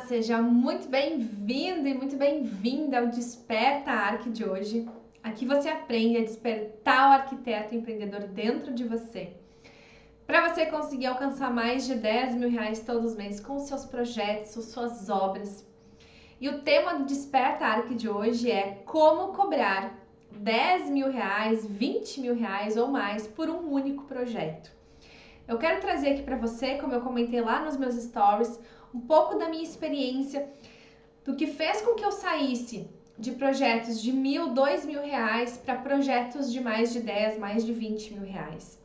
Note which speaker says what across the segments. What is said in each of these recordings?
Speaker 1: seja muito bem-vindo e muito bem-vinda ao Desperta Arq de hoje. Aqui você aprende a despertar o arquiteto empreendedor dentro de você, para você conseguir alcançar mais de 10 mil reais todos os meses com seus projetos, suas obras. E o tema do Desperta Arq de hoje é como cobrar 10 mil reais, 20 mil reais ou mais por um único projeto. Eu quero trazer aqui para você, como eu comentei lá nos meus stories, um pouco da minha experiência, do que fez com que eu saísse de projetos de 1.000, 2 mil reais para projetos de mais de 10, mais de 20 mil reais.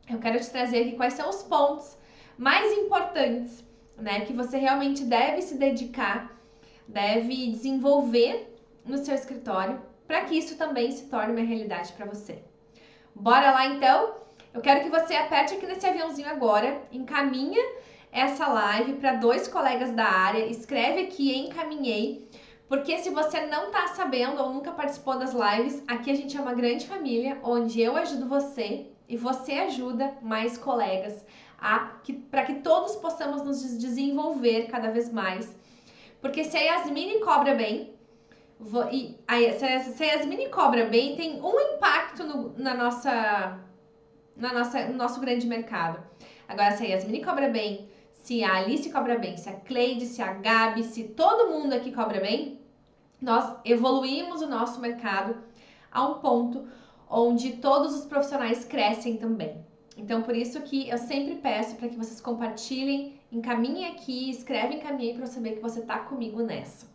Speaker 1: Eu quero te trazer aqui quais são os pontos mais importantes, né, que você realmente deve se dedicar, deve desenvolver no seu escritório, para que isso também se torne uma realidade para você. Bora lá então? Eu quero que você aperte aqui nesse aviãozinho agora, encaminha essa live para 2 colegas da área, escreve aqui encaminhei, porque se você não tá sabendo ou nunca participou das lives, aqui a gente é uma grande família, onde eu ajudo você e você ajuda mais colegas, para que todos possamos nos desenvolver cada vez mais. Porque se a Yasmine cobra bem, se a Yasmine cobra bem, tem um impacto no nosso grande mercado. Agora, se a Yasmine cobra bem, se a Alice cobra bem, se a Cleide, se a Gabi, se todo mundo aqui cobra bem, nós evoluímos o nosso mercado a um ponto onde todos os profissionais crescem também. Então, por isso que eu sempre peço para que vocês compartilhem, encaminhem aqui, escrevem, encaminhem para eu saber que você está comigo nessa.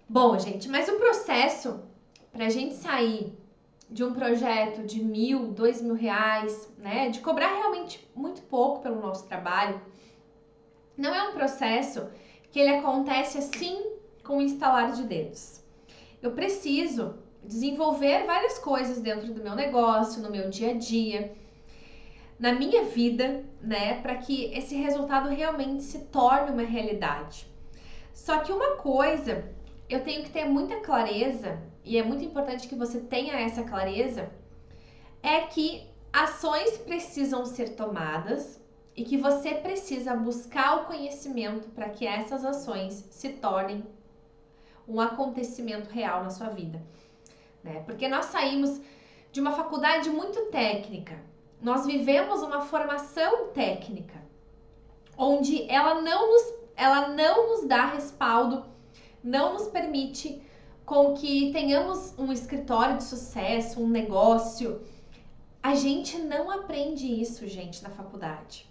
Speaker 1: Bom, gente, mas o processo para a gente sair de um projeto de 1.000, 2 mil reais, né, de cobrar realmente muito pouco pelo nosso trabalho, não é um processo que ele acontece assim com o instalar de dedos. Eu preciso desenvolver várias coisas dentro do meu negócio, no meu dia a dia, na minha vida, né, para que esse resultado realmente se torne uma realidade. Só que uma coisa, eu tenho que ter muita clareza, e é muito importante que você tenha essa clareza, é que ações precisam ser tomadas e que você precisa buscar o conhecimento para que essas ações se tornem um acontecimento real na sua vida, né? Porque nós saímos de uma faculdade muito técnica, nós vivemos uma formação técnica, onde ela não nos dá respaldo, não nos permite com que tenhamos um escritório de sucesso, um negócio. A gente não aprende isso, gente, na faculdade.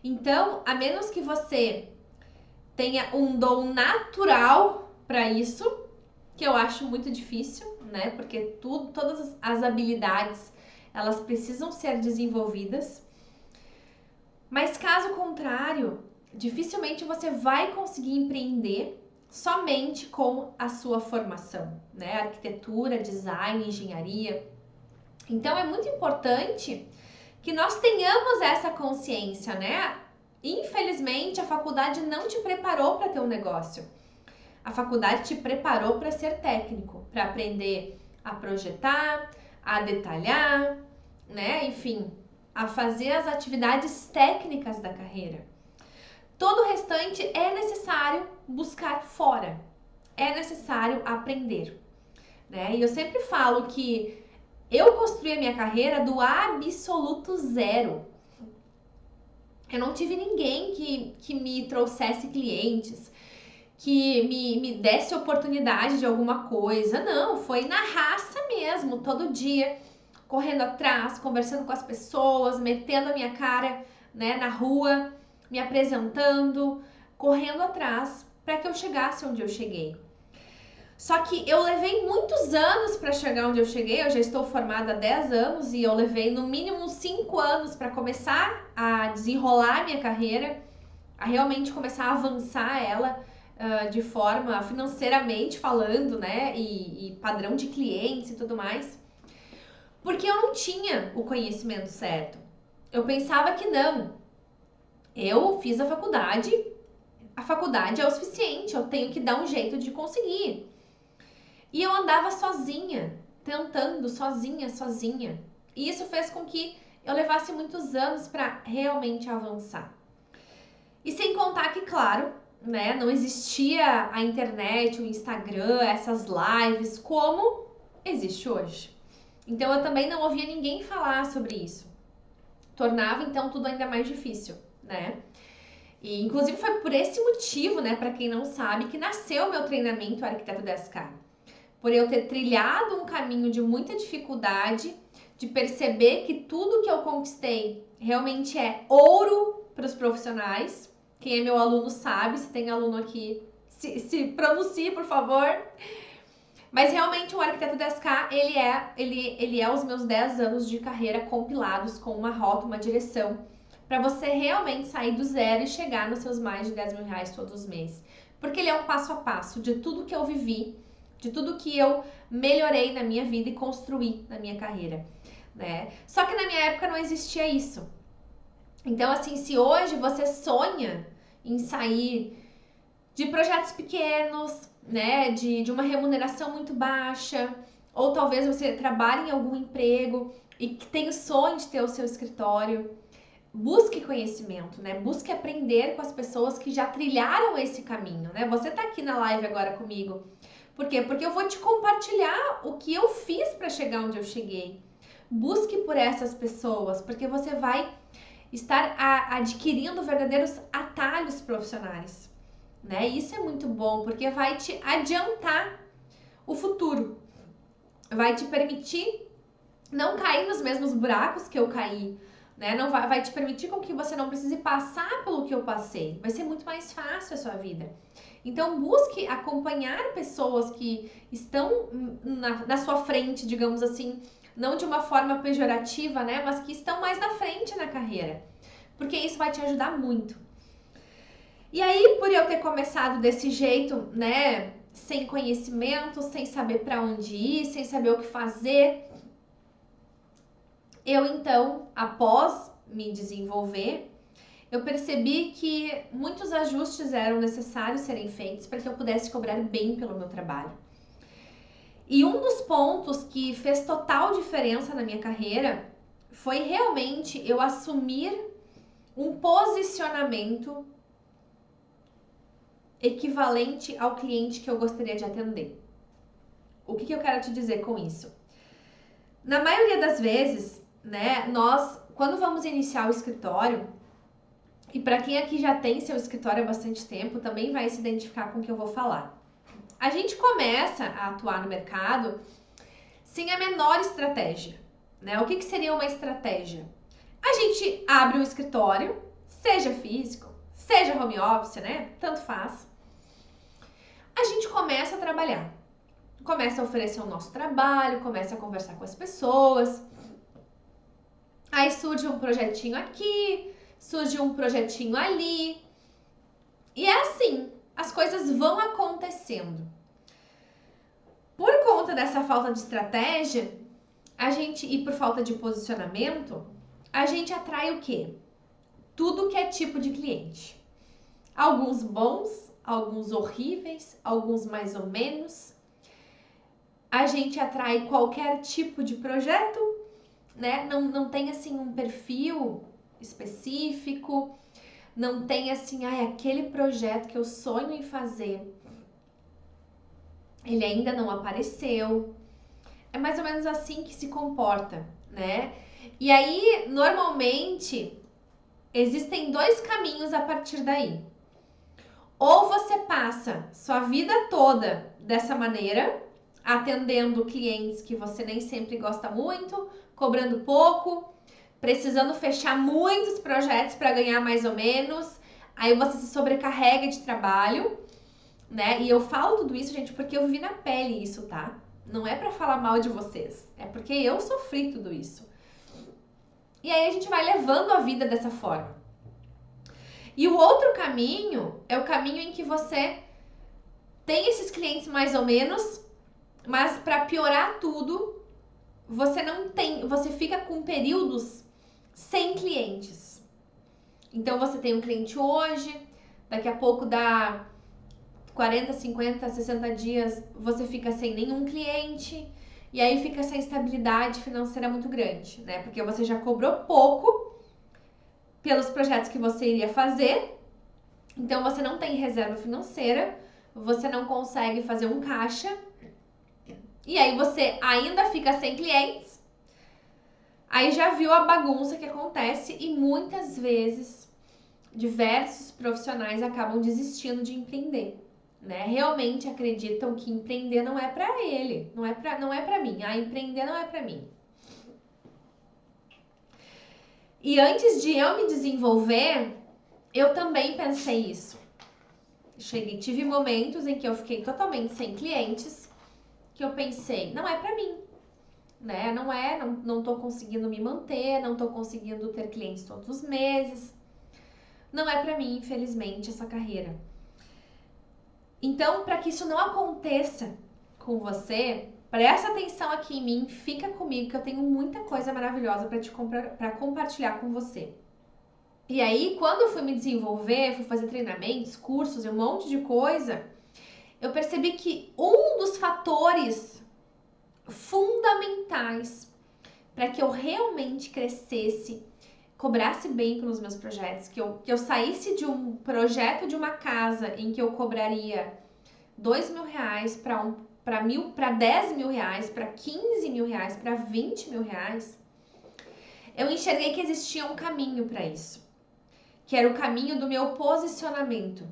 Speaker 1: Então, a menos que você tenha um dom natural para isso, que eu acho muito difícil, né? Porque todas as habilidades, elas precisam ser desenvolvidas. Mas caso contrário, dificilmente você vai conseguir empreender somente com a sua formação, né? Arquitetura, design, engenharia. Então é muito importante que nós tenhamos essa consciência, né? Infelizmente, a faculdade não te preparou para ter um negócio. A faculdade te preparou para ser técnico, para aprender a projetar, a detalhar, né? Enfim, a fazer as atividades técnicas da carreira. Todo o restante é necessário buscar fora, é necessário aprender, né? E eu sempre falo que eu construí a minha carreira do absoluto zero. Eu não tive ninguém que me trouxesse clientes, que me desse oportunidade de alguma coisa. Não, foi na raça mesmo, todo dia, correndo atrás, conversando com as pessoas, metendo a minha cara, né, na rua, me apresentando, correndo atrás para que eu chegasse onde eu cheguei. Só que eu levei muitos anos para chegar onde eu cheguei. Eu já estou formada há 10 anos e eu levei no mínimo 5 anos para começar a desenrolar a minha carreira, a realmente começar a avançar ela de forma financeiramente falando, né, e padrão de clientes e tudo mais, porque eu não tinha o conhecimento certo. Eu pensava que não. Eu fiz a faculdade é o suficiente, eu tenho que dar um jeito de conseguir. E eu andava sozinha, tentando, sozinha. E isso fez com que eu levasse muitos anos para realmente avançar. E sem contar que, claro, né, não existia a internet, o Instagram, essas lives como existe hoje. Então eu também não ouvia ninguém falar sobre isso. Tornava então tudo ainda mais difícil, né? E inclusive foi por esse motivo, né, para quem não sabe, que nasceu o meu treinamento Arquiteto 10K. Por eu ter trilhado um caminho de muita dificuldade, de perceber que tudo que eu conquistei realmente é ouro para os profissionais. Quem é meu aluno sabe, se tem aluno aqui, se pronuncie, por favor. Mas realmente o Arquiteto 10K, ele é os meus 10 anos de carreira compilados com uma rota, uma direção, para você realmente sair do zero e chegar nos seus mais de 10 mil reais todos os meses. Porque ele é um passo a passo de tudo que eu vivi, de tudo que eu melhorei na minha vida e construí na minha carreira, né? Só que na minha época não existia isso. Então, assim, se hoje você sonha em sair de projetos pequenos, né, de uma remuneração muito baixa, ou talvez você trabalhe em algum emprego e que tem o sonho de ter o seu escritório, busque conhecimento, né? Busque aprender com as pessoas que já trilharam esse caminho, né? Você tá aqui na live agora comigo. Por quê? Porque eu vou te compartilhar o que eu fiz para chegar onde eu cheguei. Busque por essas pessoas, porque você vai estar adquirindo verdadeiros atalhos profissionais, né? Isso é muito bom, porque vai te adiantar o futuro. Vai te permitir não cair nos mesmos buracos que eu caí, né? Não vai te permitir com que você não precise passar pelo que eu passei. Vai ser muito mais fácil a sua vida. Então, busque acompanhar pessoas que estão na sua frente, digamos assim, não de uma forma pejorativa, né? Mas que estão mais na frente na carreira. Porque isso vai te ajudar muito. E aí, por eu ter começado desse jeito, né? Sem conhecimento, sem saber para onde ir, sem saber o que fazer, eu então, após me desenvolver, eu percebi que muitos ajustes eram necessários serem feitos para que eu pudesse cobrar bem pelo meu trabalho. E um dos pontos que fez total diferença na minha carreira foi realmente eu assumir um posicionamento equivalente ao cliente que eu gostaria de atender. O que eu quero te dizer com isso? Na maioria das vezes, né, nós, quando vamos iniciar o escritório, e para quem aqui já tem seu escritório há bastante tempo, também vai se identificar com o que eu vou falar. A gente começa a atuar no mercado sem a menor estratégia, né? O que seria uma estratégia? A gente abre um escritório, seja físico, seja home office, né? Tanto faz. A gente começa a trabalhar, começa a oferecer o nosso trabalho, começa a conversar com as pessoas. Aí surge um projetinho aqui, surge um projetinho ali. E é assim, as coisas vão acontecendo. Por conta dessa falta de estratégia, e por falta de posicionamento, a gente atrai o quê? Tudo que é tipo de cliente. Alguns bons, alguns horríveis, alguns mais ou menos. A gente atrai qualquer tipo de projeto, né? Não tem assim um perfil específico, não tem assim, aquele projeto que eu sonho em fazer, ele ainda não apareceu. É mais ou menos assim que se comporta, né? E aí, normalmente, existem dois caminhos a partir daí. Ou você passa sua vida toda dessa maneira, atendendo clientes que você nem sempre gosta muito, cobrando pouco, precisando fechar muitos projetos para ganhar mais ou menos, aí você se sobrecarrega de trabalho, né? E eu falo tudo isso, gente, porque eu vivi na pele isso, tá? Não é para falar mal de vocês, é porque eu sofri tudo isso. E aí a gente vai levando a vida dessa forma. E o outro caminho é o caminho em que você tem esses clientes mais ou menos, mas para piorar tudo, você fica com períodos sem clientes. Então você tem um cliente hoje, daqui a pouco dá 40, 50, 60 dias, você fica sem nenhum cliente, e aí fica essa instabilidade financeira muito grande, né? Porque você já cobrou pouco pelos projetos que você iria fazer, Então você não tem reserva financeira, você não consegue fazer um caixa, e aí você ainda fica sem clientes. Aí já viu a bagunça que acontece e muitas vezes diversos profissionais acabam desistindo de empreender, né? Realmente acreditam que empreender não é para ele, não é para mim. Ah, empreender não é para mim. E antes de eu me desenvolver, eu também pensei isso. Tive momentos em que eu fiquei totalmente sem clientes, que eu pensei, não é para mim, né? Não tô conseguindo me manter, não tô conseguindo ter clientes todos os meses. Não é para mim, infelizmente, essa carreira. Então, para que isso não aconteça com você, presta atenção aqui em mim, fica comigo que eu tenho muita coisa maravilhosa para compartilhar com você. E aí, quando eu fui me desenvolver, fui fazer treinamentos, cursos e um monte de coisa, eu percebi que um dos fatores fundamentais para que eu realmente crescesse, cobrasse bem pelos meus projetos, que eu saísse de um projeto de uma casa em que eu cobraria R$2.000 para 10 mil reais, para 15 mil reais, para 20 mil reais, eu enxerguei que existia um caminho para isso, que era o caminho do meu posicionamento,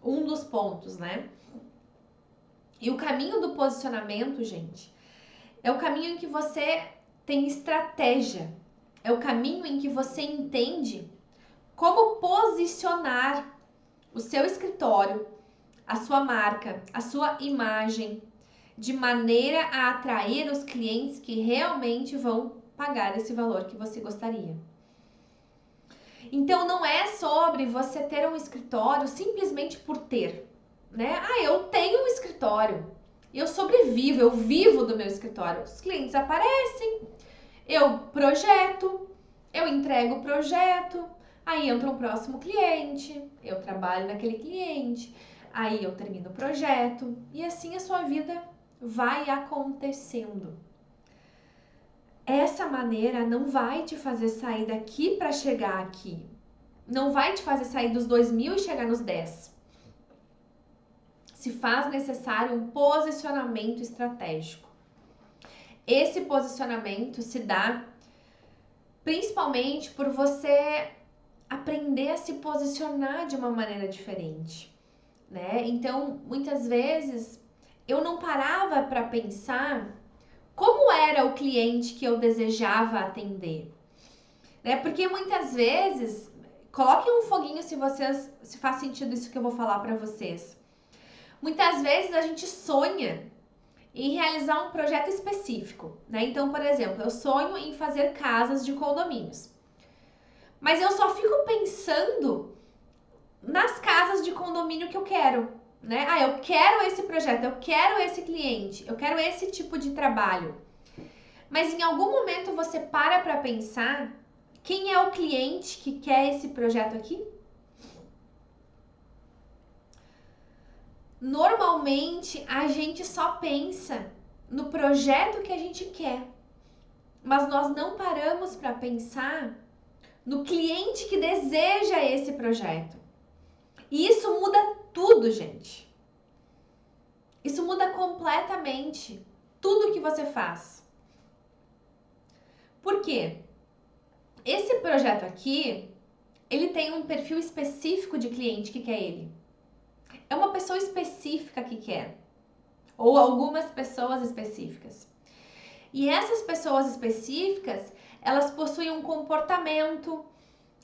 Speaker 1: um dos pontos, né? E o caminho do posicionamento, gente, é o caminho em que você tem estratégia, é o caminho em que você entende como posicionar o seu escritório, a sua marca, a sua imagem, de maneira a atrair os clientes que realmente vão pagar esse valor que você gostaria. Então não é sobre você ter um escritório simplesmente por ter, né? Ah, eu tenho um escritório, eu sobrevivo, eu vivo do meu escritório. Os clientes aparecem, eu projeto, eu entrego o projeto, aí entra um próximo cliente, eu trabalho naquele cliente, aí eu termino o projeto e assim a sua vida vai acontecendo. Essa maneira não vai te fazer sair daqui para chegar aqui. Não vai te fazer sair dos 2.000 e chegar nos 10. Se faz necessário um posicionamento estratégico. Esse posicionamento se dá principalmente por você aprender a se posicionar de uma maneira diferente, né? Então, muitas vezes eu não parava para pensar como era o cliente que eu desejava atender, né? Porque muitas vezes, coloquem um foguinho se faz sentido isso que eu vou falar para vocês. Muitas vezes a gente sonha em realizar um projeto específico, né? Então, por exemplo, eu sonho em fazer casas de condomínios. Mas eu só fico pensando nas casas de condomínio que eu quero, né? Ah, eu quero esse projeto, eu quero esse cliente, eu quero esse tipo de trabalho. Mas em algum momento você para pensar quem é o cliente que quer esse projeto aqui? Normalmente a gente só pensa no projeto que a gente quer, mas nós não paramos para pensar no cliente que deseja esse projeto. E isso muda tudo, gente. Isso muda completamente tudo que você faz. Por quê? Esse projeto aqui, ele tem um perfil específico de cliente que quer ele. É uma pessoa específica que quer. Ou algumas pessoas específicas. E essas pessoas específicas, elas possuem um comportamento,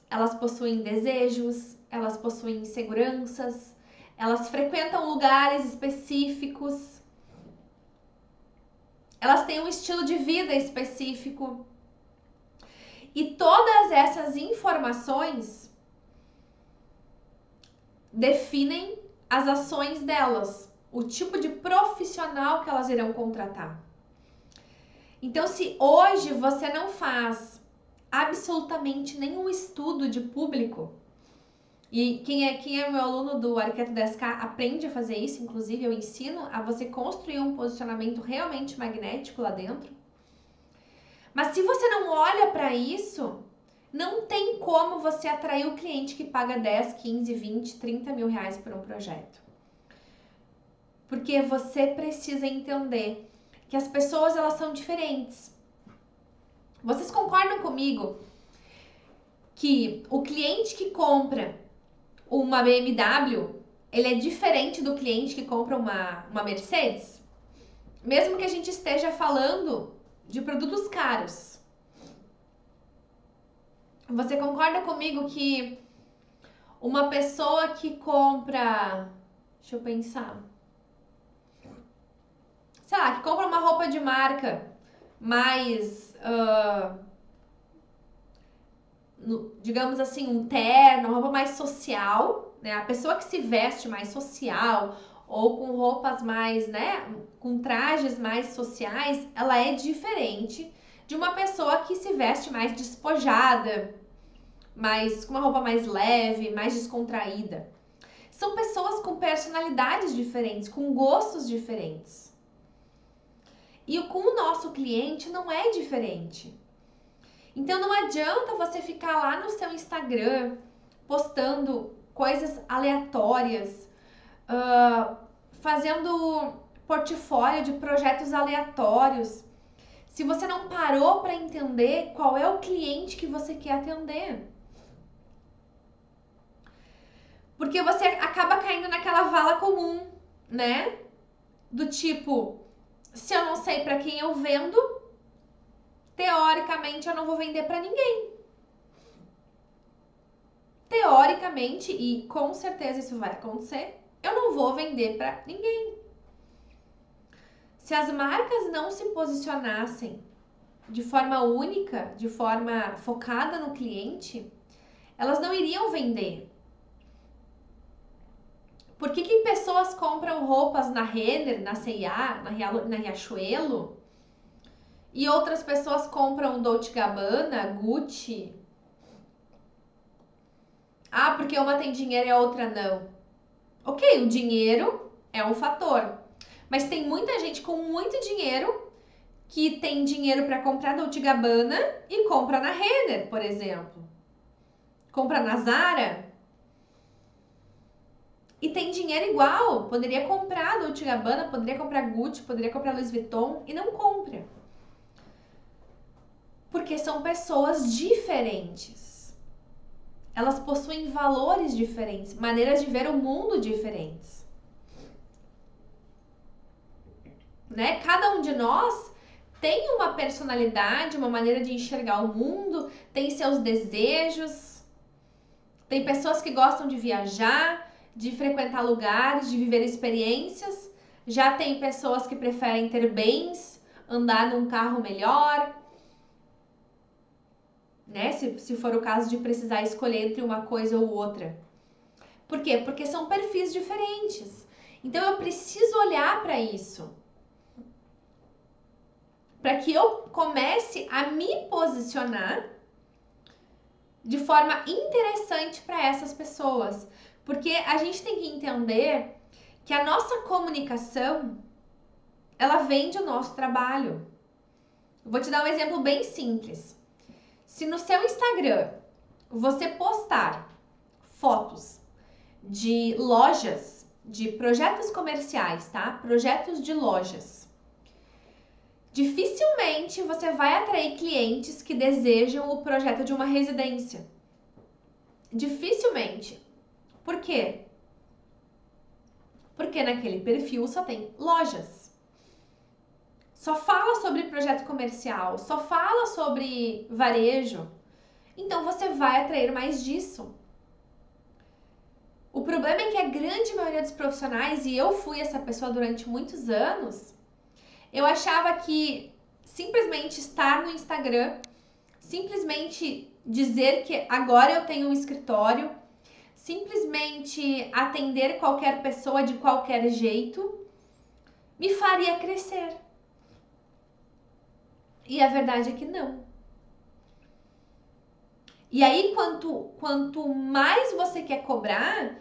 Speaker 1: elas possuem desejos, elas possuem inseguranças, elas frequentam lugares específicos, elas têm um estilo de vida específico. E todas essas informações definem as ações delas, o tipo de profissional que elas irão contratar. Então, se hoje você não faz absolutamente nenhum estudo de público, e quem é meu aluno do Arquiteto 10K aprende a fazer isso, inclusive eu ensino a você construir um posicionamento realmente magnético lá dentro. Mas se você não olha para isso, Não tem como você atrair o cliente que paga 10, 15, 20, 30 mil reais por um projeto. Porque você precisa entender que as pessoas, elas são diferentes. Vocês concordam comigo que o cliente que compra uma BMW, ele é diferente do cliente que compra uma Mercedes? Mesmo que a gente esteja falando de produtos caros. Você concorda comigo que uma pessoa que compra... Deixa eu pensar. Sei lá, que compra uma roupa de marca mais... digamos assim, um terno, uma roupa mais social, né? A pessoa que se veste mais social ou com roupas mais, né? Com trajes mais sociais, ela é diferente de uma pessoa que se veste mais despojada, mais, com uma roupa mais leve, mais descontraída. São pessoas com personalidades diferentes, com gostos diferentes. E com o nosso cliente não é diferente. Então não adianta você ficar lá no seu Instagram postando coisas aleatórias, fazendo portfólio de projetos aleatórios, se você não parou para entender qual é o cliente que você quer atender. Porque você acaba caindo naquela vala comum, né? Do tipo, se eu não sei para quem eu vendo, teoricamente eu não vou vender para ninguém. Teoricamente, e com certeza isso vai acontecer, eu não vou vender para ninguém. Se as marcas não se posicionassem de forma única, de forma focada no cliente, elas não iriam vender. Por que pessoas compram roupas na Renner, na C&A, na Riachuelo, e outras pessoas compram Dolce & Gabbana, Gucci? Ah, porque uma tem dinheiro e a outra não. Ok, o dinheiro é um fator. Mas tem muita gente com muito dinheiro que tem dinheiro para comprar Dolce & Gabbana e compra na Renner, por exemplo. Compra na Zara. E tem dinheiro igual. Poderia comprar Dolce & Gabbana, poderia comprar Gucci, poderia comprar Louis Vuitton e não compra. Porque são pessoas diferentes. Elas possuem valores diferentes, maneiras de ver o mundo diferentes. Né? Cada um de nós tem uma personalidade, uma maneira de enxergar o mundo, tem seus desejos. Tem pessoas que gostam de viajar, de frequentar lugares, de viver experiências. Já tem pessoas que preferem ter bens, andar num carro melhor. Né? Se for o caso de precisar escolher entre uma coisa ou outra. Por quê? Porque são perfis diferentes. Então eu preciso olhar para isso. Para que eu comece a me posicionar de forma interessante para essas pessoas. Porque a gente tem que entender que a nossa comunicação, ela vem do nosso trabalho. Vou te dar um exemplo bem simples. Se no seu Instagram você postar fotos de lojas, de projetos comerciais, tá? Projetos de lojas. Dificilmente você vai atrair clientes que desejam o projeto de uma residência. Dificilmente. Por quê? Porque naquele perfil só tem lojas. Só fala sobre projeto comercial, só fala sobre varejo. Então você vai atrair mais disso. O problema é que a grande maioria dos profissionais, e eu fui essa pessoa durante muitos anos, eu achava que simplesmente estar no Instagram, simplesmente dizer que agora eu tenho um escritório, simplesmente atender qualquer pessoa de qualquer jeito, me faria crescer. E a verdade é que não. E aí, quanto mais você quer cobrar,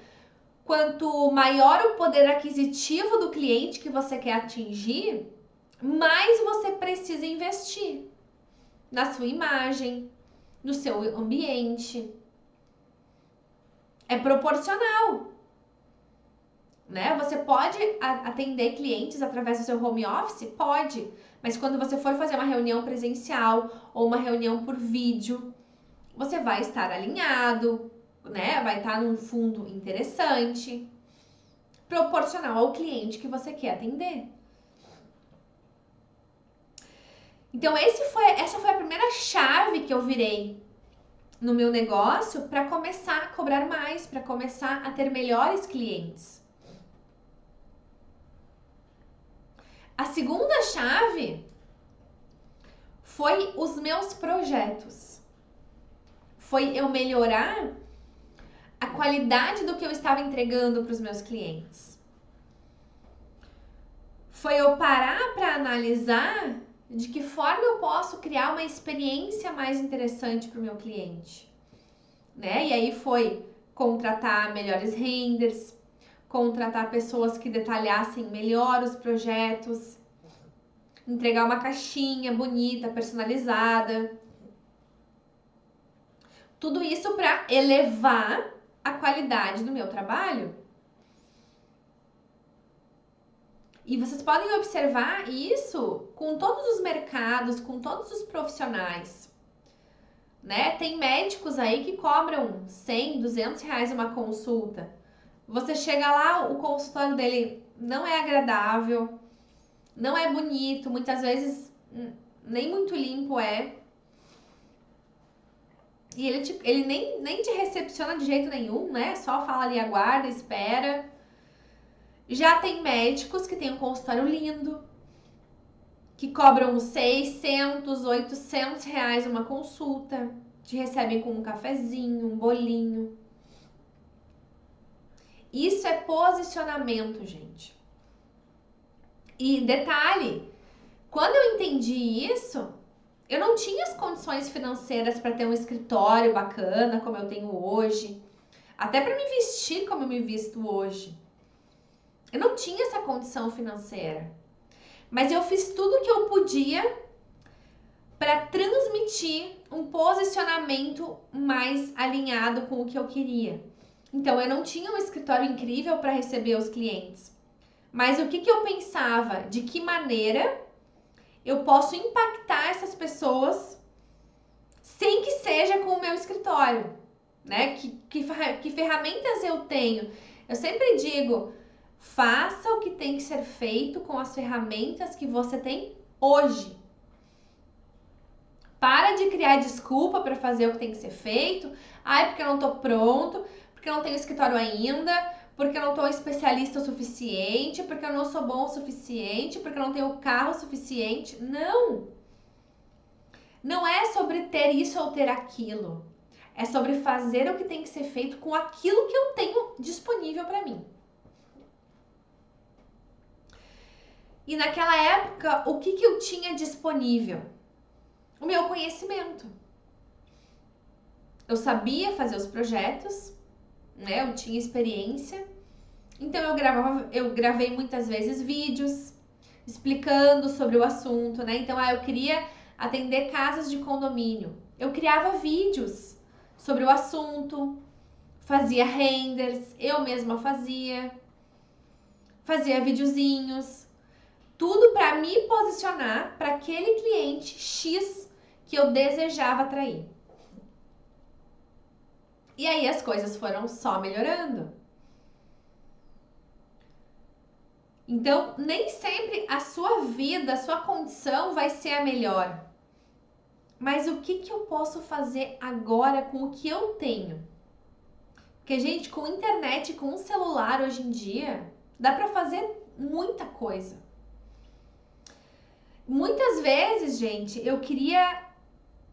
Speaker 1: quanto maior o poder aquisitivo do cliente que você quer atingir, mais você precisa investir na sua imagem, no seu ambiente. É proporcional, né? Você pode atender clientes através do seu home office? Pode. Mas quando você for fazer uma reunião presencial ou uma reunião por vídeo, você vai estar alinhado, né? Vai estar num fundo interessante, proporcional ao cliente que você quer atender. Então, essa foi a primeira chave que eu virei no meu negócio para começar a cobrar mais, para começar a ter melhores clientes. A segunda chave foi os meus projetos. Foi eu melhorar a qualidade do que eu estava entregando para os meus clientes. Foi eu parar para analisar de que forma eu posso criar uma experiência mais interessante para o meu cliente, né? E aí foi contratar melhores renders, contratar pessoas que detalhassem melhor os projetos, entregar uma caixinha bonita, personalizada. Tudo isso para elevar a qualidade do meu trabalho. E vocês podem observar isso com todos os mercados, com todos os profissionais, né? Tem médicos aí que cobram 100, 200 reais uma consulta. Você chega lá, o consultório dele não é agradável, não é bonito, muitas vezes nem muito limpo é. E ele nem te recepciona de jeito nenhum, né? Só fala ali, aguarda, espera. Já tem médicos que têm um consultório lindo, que cobram 600, 800 reais uma consulta, te recebem com um cafezinho, um bolinho. Isso é posicionamento, gente. E detalhe, quando eu entendi isso, eu não tinha as condições financeiras para ter um escritório bacana como eu tenho hoje, até para me vestir como eu me visto hoje. Eu não tinha essa condição financeira, mas eu fiz tudo o que eu podia para transmitir um posicionamento mais alinhado com o que eu queria. Então, eu não tinha um escritório incrível para receber os clientes, mas o que eu pensava? De que maneira eu posso impactar essas pessoas sem que seja com o meu escritório, né? Que ferramentas eu tenho? Eu sempre digo, faça o que tem que ser feito com as ferramentas que você tem hoje. Para de criar desculpa para fazer o que tem que ser feito. Ai, porque eu não tô pronto, porque eu não tenho escritório ainda, porque eu não tô especialista o suficiente, porque eu não sou bom o suficiente, porque eu não tenho carro o suficiente. Não! Não é sobre ter isso ou ter aquilo. É sobre fazer o que tem que ser feito com aquilo que eu tenho disponível para mim. E naquela época, o que eu tinha disponível? O meu conhecimento. Eu sabia fazer os projetos, né? Eu tinha experiência. Então eu gravei muitas vezes vídeos explicando sobre o assunto, né? Então, eu queria atender casas de condomínio. Eu criava vídeos sobre o assunto, fazia renders, eu mesma fazia videozinhos, tudo para me posicionar para aquele cliente X que eu desejava atrair. E aí as coisas foram só melhorando. Então, nem sempre a sua vida, a sua condição vai ser a melhor. Mas o que eu posso fazer agora com o que eu tenho? Porque, gente, com internet, com um celular hoje em dia, dá para fazer muita coisa. Muitas vezes, gente, eu queria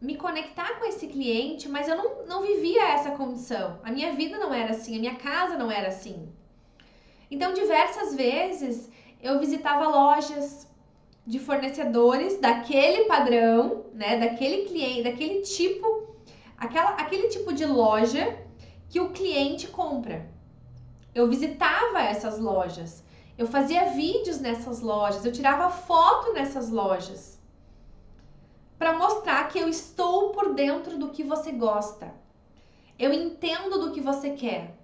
Speaker 1: me conectar com esse cliente, mas eu não vivia essa condição. A minha vida não era assim, a minha casa não era assim. Então, diversas vezes, eu visitava lojas de fornecedores daquele padrão, né, daquele cliente, daquele tipo, aquele tipo de loja que o cliente compra. Eu visitava essas lojas, eu fazia vídeos nessas lojas, eu tirava foto nessas lojas. para mostrar que eu estou por dentro do que você gosta. Eu entendo do que você quer.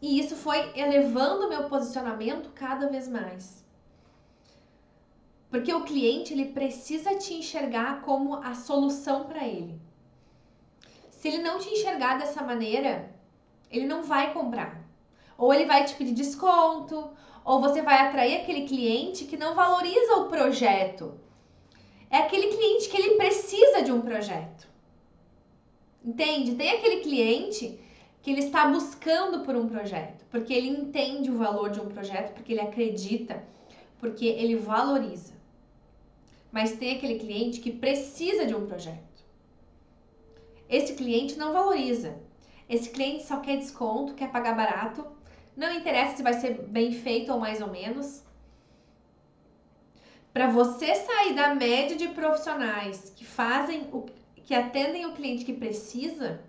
Speaker 1: E isso foi elevando o meu posicionamento cada vez mais. Porque o cliente, ele precisa te enxergar como a solução para ele. Se ele não te enxergar dessa maneira, ele não vai comprar. Ou ele vai te pedir desconto, ou você vai atrair aquele cliente que não valoriza o projeto. É aquele cliente que ele precisa de um projeto. Entende? Tem aquele cliente que ele está buscando por um projeto, porque ele entende o valor de um projeto, porque ele acredita, porque ele valoriza. Mas tem aquele cliente que precisa de um projeto. Esse cliente não valoriza. Esse cliente só quer desconto, quer pagar barato. Não interessa se vai ser bem feito ou mais ou menos. Para você sair da média de profissionais que atendem o cliente que precisa,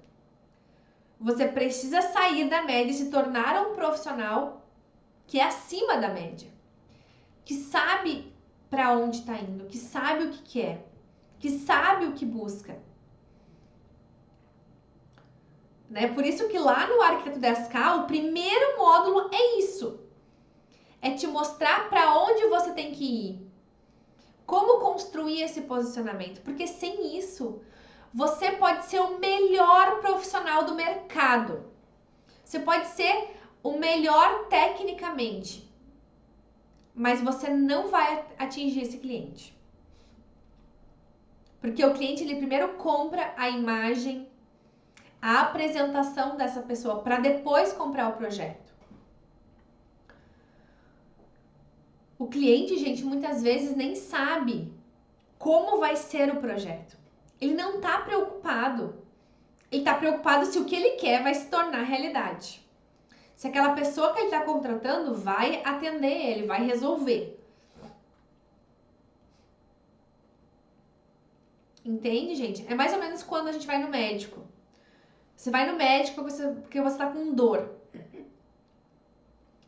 Speaker 1: você precisa sair da média e se tornar um profissional que é acima da média, que sabe para onde está indo, que sabe o que quer, que sabe o que busca. Né? Por isso que lá no Arquiteto 10K, o primeiro módulo é isso. É te mostrar para onde você tem que ir. Como construir esse posicionamento. Porque sem isso, você pode ser o melhor profissional do mercado. Você pode ser o melhor tecnicamente. Mas você não vai atingir esse cliente. Porque o cliente, ele primeiro compra a imagem, a apresentação dessa pessoa para depois comprar o projeto. O cliente, gente, muitas vezes nem sabe como vai ser o projeto. Ele não está preocupado. Ele está preocupado se o que ele quer vai se tornar realidade. Se aquela pessoa que ele está contratando vai atender ele, vai resolver. Entende, gente? É mais ou menos quando a gente vai no médico. Você vai no médico porque você tá com dor.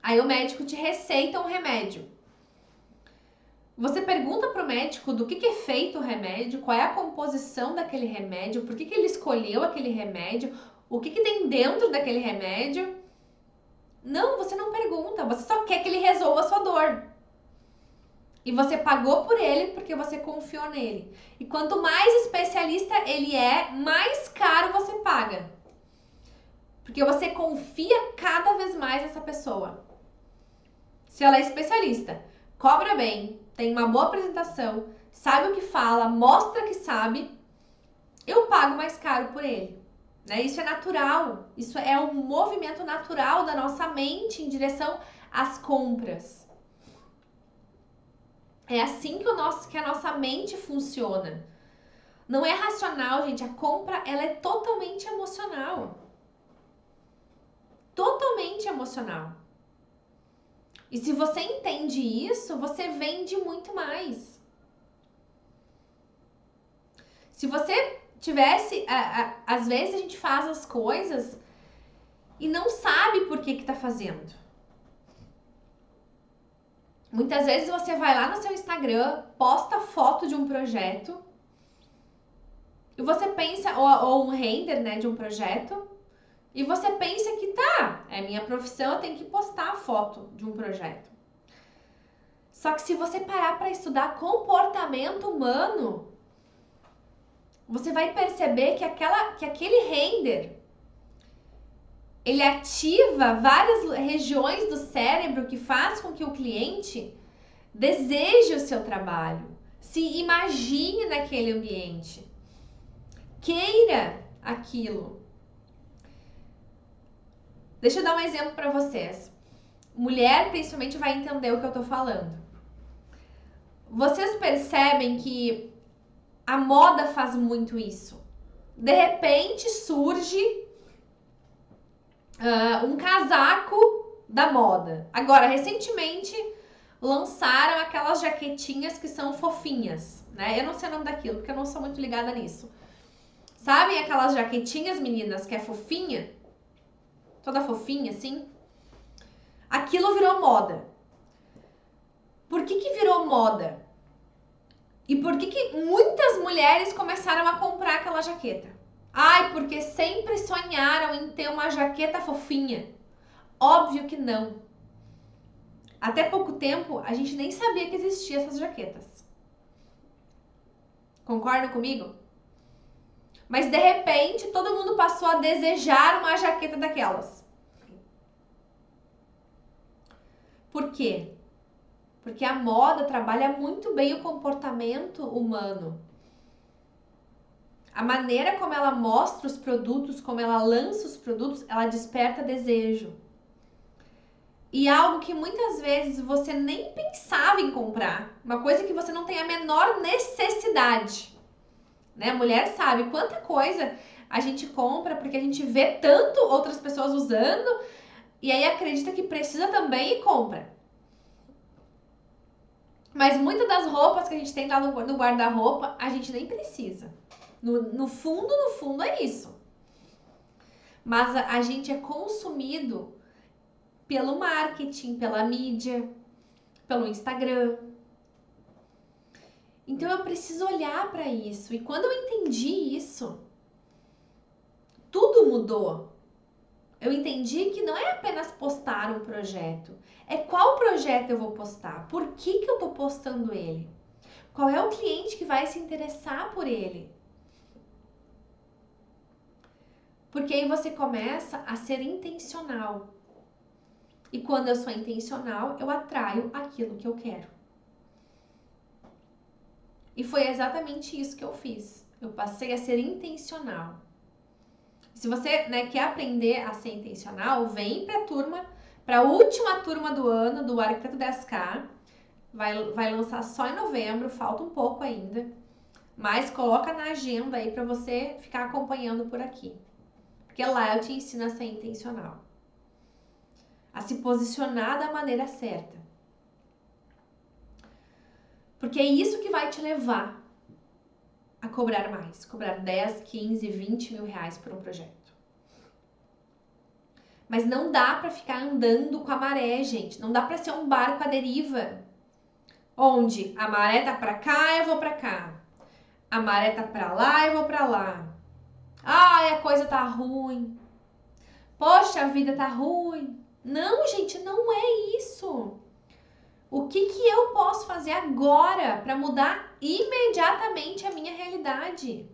Speaker 1: Aí o médico te receita um remédio. Você pergunta pro médico do que é feito o remédio, qual é a composição daquele remédio, por que ele escolheu aquele remédio, o que tem dentro daquele remédio. Não, você não pergunta, você só quer que ele resolva a sua dor. E você pagou por ele porque você confiou nele. E quanto mais especialista ele é, mais caro você paga. Porque você confia cada vez mais nessa pessoa. Se ela é especialista, cobra bem, tem uma boa apresentação, sabe o que fala, mostra que sabe, eu pago mais caro por ele. Né? Isso é natural, isso é um movimento natural da nossa mente em direção às compras. É assim que a nossa mente funciona. Não é racional, gente. A compra, ela é totalmente emocional. Totalmente emocional. E se você entende isso, você vende muito mais. Se você tivesse... às vezes a gente faz as coisas e não sabe por que tá fazendo. Muitas vezes você vai lá no seu Instagram, posta foto de um projeto e você pensa, ou um render, né, de um projeto, e você pensa que tá, é minha profissão, eu tenho que postar a foto de um projeto. Só que se você parar para estudar comportamento humano, você vai perceber que aquele render, ele ativa várias regiões do cérebro que faz com que o cliente deseje o seu trabalho, se imagine naquele ambiente, queira aquilo. Deixa eu dar um exemplo para vocês. Mulher, principalmente, vai entender o que eu tô falando. Vocês percebem que a moda faz muito isso. De repente surge um casaco da moda. Agora, recentemente, lançaram aquelas jaquetinhas que são fofinhas, né? Eu não sei o nome daquilo, porque eu não sou muito ligada nisso. Sabem aquelas jaquetinhas, meninas, que é fofinha? Toda fofinha, assim? Aquilo virou moda. Por que virou moda? E por que muitas mulheres começaram a comprar aquela jaqueta? Ai, porque sempre sonharam em ter uma jaqueta fofinha. Óbvio que não. Até pouco tempo, a gente nem sabia que existiam essas jaquetas. Concordam comigo? Mas de repente, todo mundo passou a desejar uma jaqueta daquelas. Por quê? Porque a moda trabalha muito bem o comportamento humano. A maneira como ela mostra os produtos, como ela lança os produtos, ela desperta desejo. E algo que muitas vezes você nem pensava em comprar. Uma coisa que você não tem a menor necessidade. Né? A mulher sabe quanta coisa a gente compra porque a gente vê tanto outras pessoas usando e aí acredita que precisa também e compra. Mas muitas das roupas que a gente tem lá no guarda-roupa, a gente nem precisa. No fundo é isso. Mas a gente é consumido pelo marketing, pela mídia, pelo Instagram. Então eu preciso olhar para isso. E quando eu entendi isso, tudo mudou. Eu entendi que não é apenas postar um projeto, é qual projeto eu vou postar, por que eu tô postando ele, qual é o cliente que vai se interessar por ele. Porque aí você começa a ser intencional. E quando eu sou intencional, eu atraio aquilo que eu quero. E foi exatamente isso que eu fiz. Eu passei a ser intencional. Se você, né, quer aprender a ser intencional, vem para a última turma do ano do Arquiteto 10K. Vai lançar só em novembro, falta um pouco ainda. Mas coloca na agenda aí para você ficar acompanhando por aqui. Porque lá eu te ensino a ser intencional. A se posicionar da maneira certa. Porque é isso que vai te levar a cobrar mais. Cobrar 10, 15, 20 mil reais por um projeto. Mas não dá para ficar andando com a maré, gente. Não dá para ser um barco à deriva. Onde a maré tá para cá, eu vou para cá. A maré tá para lá, eu vou para lá. Ai, a coisa tá ruim. Poxa, a vida tá ruim. Não, gente, não é isso. O que eu posso fazer agora para mudar imediatamente a minha realidade?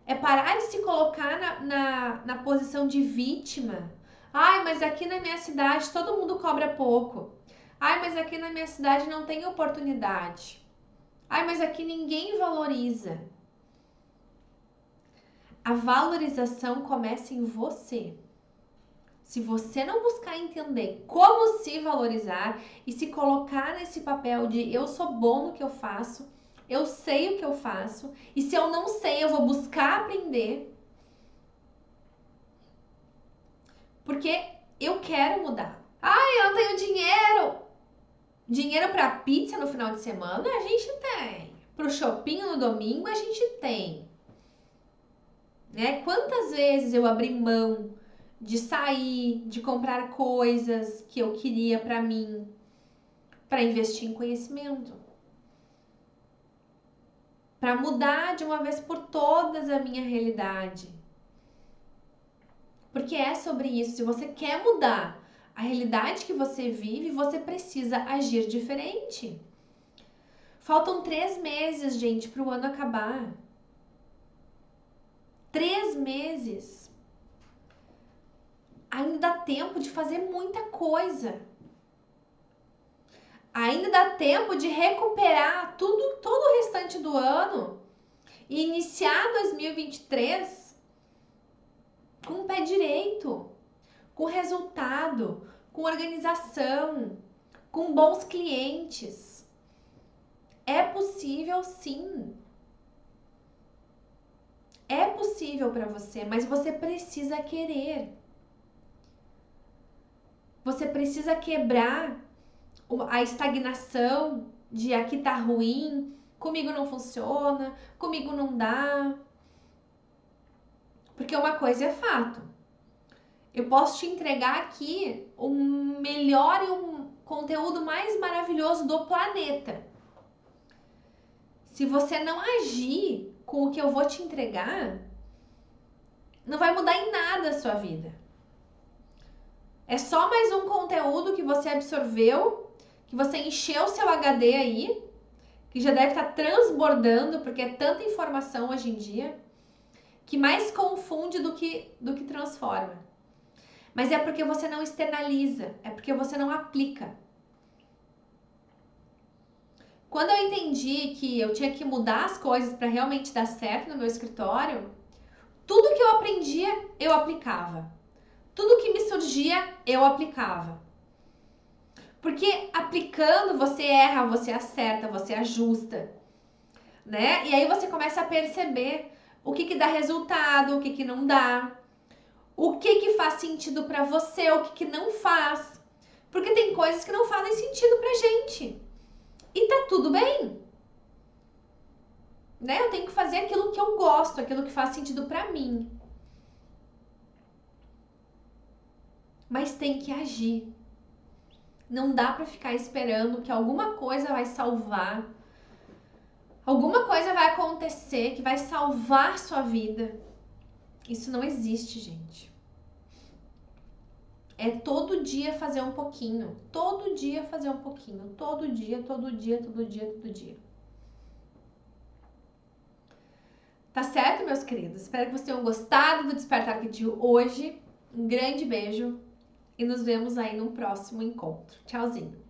Speaker 1: É parar de se colocar na posição de vítima. Ai, mas aqui na minha cidade todo mundo cobra pouco. Ai, mas aqui na minha cidade não tem oportunidade. Ai, mas aqui ninguém valoriza. A valorização começa em você. Se você não buscar entender como se valorizar e se colocar nesse papel de eu sou bom no que eu faço, eu sei o que eu faço, e se eu não sei, eu vou buscar aprender, porque eu quero mudar. Ai, eu não tenho dinheiro. Dinheiro para pizza no final de semana a gente tem. Para o shopping no domingo a gente tem. Né? Quantas vezes eu abri mão de sair, de comprar coisas que eu queria para mim, para investir em conhecimento, para mudar de uma vez por todas a minha realidade. Porque é sobre isso. Se você quer mudar a realidade que você vive, você precisa agir diferente. Faltam 3 meses, gente, para o ano acabar. 3 meses. Ainda dá tempo de fazer muita coisa. Ainda dá tempo de recuperar todo o restante do ano e iniciar 2023 com o pé direito, com resultado, com organização, com bons clientes. É possível, sim. É possível para você, mas você precisa querer. Você precisa quebrar a estagnação de aqui tá ruim, comigo não funciona, comigo não dá. Porque uma coisa é fato. Eu posso te entregar aqui o melhor e um conteúdo mais maravilhoso do planeta. se você não agir com o que eu vou te entregar, não vai mudar em nada a sua vida. É só mais um conteúdo que você absorveu, que você encheu o seu HD aí, que já deve estar transbordando, porque é tanta informação hoje em dia, que mais confunde do que transforma. Mas é porque você não externaliza, é porque você não aplica. Quando eu entendi que eu tinha que mudar as coisas para realmente dar certo no meu escritório, tudo que eu aprendia, eu aplicava. Tudo que me surgia, eu aplicava. Porque aplicando, você erra, você acerta, você ajusta, né? E aí você começa a perceber o que dá resultado, o que não dá, o que faz sentido para você, o que não faz. Porque tem coisas que não fazem sentido pra gente. E tá tudo bem. Né? Eu tenho que fazer aquilo que eu gosto, aquilo que faz sentido pra mim. Mas tem que agir. Não dá pra ficar esperando que alguma coisa vai salvar. Alguma coisa vai acontecer que vai salvar sua vida. Isso não existe, gente. É todo dia fazer um pouquinho. Todo dia fazer um pouquinho. Todo dia, todo dia, todo dia, todo dia. Tá certo, meus queridos? Espero que vocês tenham gostado do Despertar aqui de hoje. Um grande beijo e nos vemos aí num próximo encontro. Tchauzinho!